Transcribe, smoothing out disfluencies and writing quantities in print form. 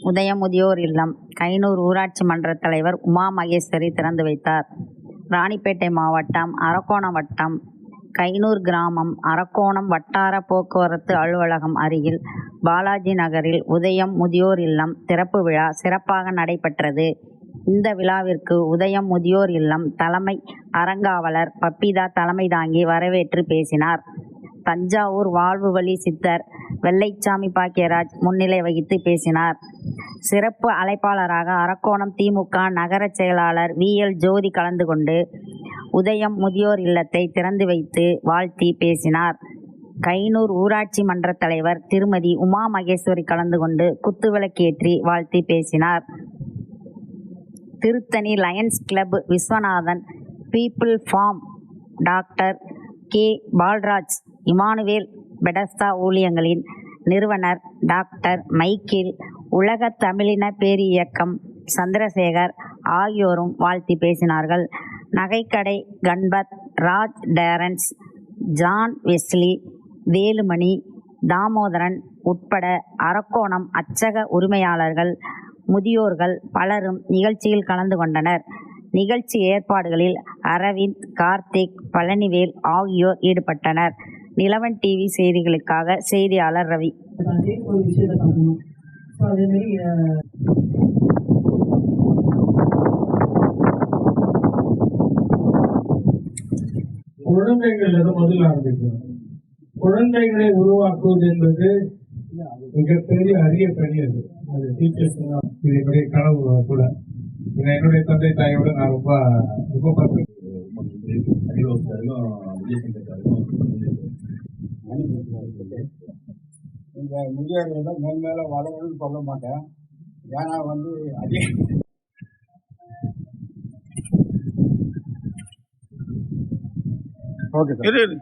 உதயம் முதியோர் இல்லம் கைனூர் ஊராட்சி மன்ற தலைவர் உமா மகேஸ்வரி திறந்து வைத்தார். ராணிப்பேட்டை மாவட்டம் அரக்கோணம் வட்டம் கைனூர் கிராமம் அரக்கோணம் வட்டார போக்குவரத்து அலுவலகம் அருகில் பாலாஜி நகரில் உதயம் முதியோர் இல்லம் திறப்பு விழா சிறப்பாக நடைபெற்றது. இந்த விழாவிற்கு உதயம் முதியோர் இல்லம் தலைமை அறங்காவலர் பப்பிதா தலைமை தாங்கி வரவேற்று பேசினார். தஞ்சாவூர் வாழ்வு வழி சித்தர் வெள்ளைச்சாமி பாக்கியராஜ் முன்னிலை வகித்து பேசினார். சிறப்பு அழைப்பாளராக அரக்கோணம் திமுக நகர செயலாளர் VL ஜோதி கலந்து கொண்டு உதயம் முதியோர் இல்லத்தை திறந்து வைத்து வாழ்த்தி பேசினார். கைனூர் ஊராட்சி மன்ற தலைவர் திருமதி உமா மகேஸ்வரி கலந்து கொண்டு குத்துவிளக்கேற்றி வாழ்த்தி பேசினார். Tiruttani Lions Club Viswanathan People Farm doctor K Paulraj Emmanuel Bethesda ஊழியங்களின் நிறுவனர் டாக்டர் மைக்கேல் உலக தமிழின பேரியக்கம் சந்திரசேகர் ஆகியோரும் வாழ்த்தி பேசினார்கள். நகைக்கடை Ganpat Raj dearness John Wesley Velumani Damodaran உட்பட அரக்கோணம் அச்சக உரிமையாளர்கள் முதியோர்கள் பலரும் நிகழ்ச்சியில் கலந்து கொண்டனர். நிகழ்ச்சி ஏற்பாடுகளில் அரவிந்த் கார்த்திக் பழனிவேல் ஆகியோர் ஈடுபட்டனர். நிலவன் டிவி செய்திகளுக்காக செய்தியாளர் ரவி. குழந்தைகள் முதல்ல ஆரம்பிக்கணும். குழந்தைகளை உருவாக்குவது என்பது மிகப்பெரிய அரிய பணி. அது டீச்சர்ஸ் இதனுடைய கனவு கூட. என்னுடைய தந்தை தாயோட நான் ரொம்ப பத்து இந்த முதியோர்கள் மேல வளரணும்னு சொல்ல மாட்டேன். ஏன்னா அதிக ஓகே சார்.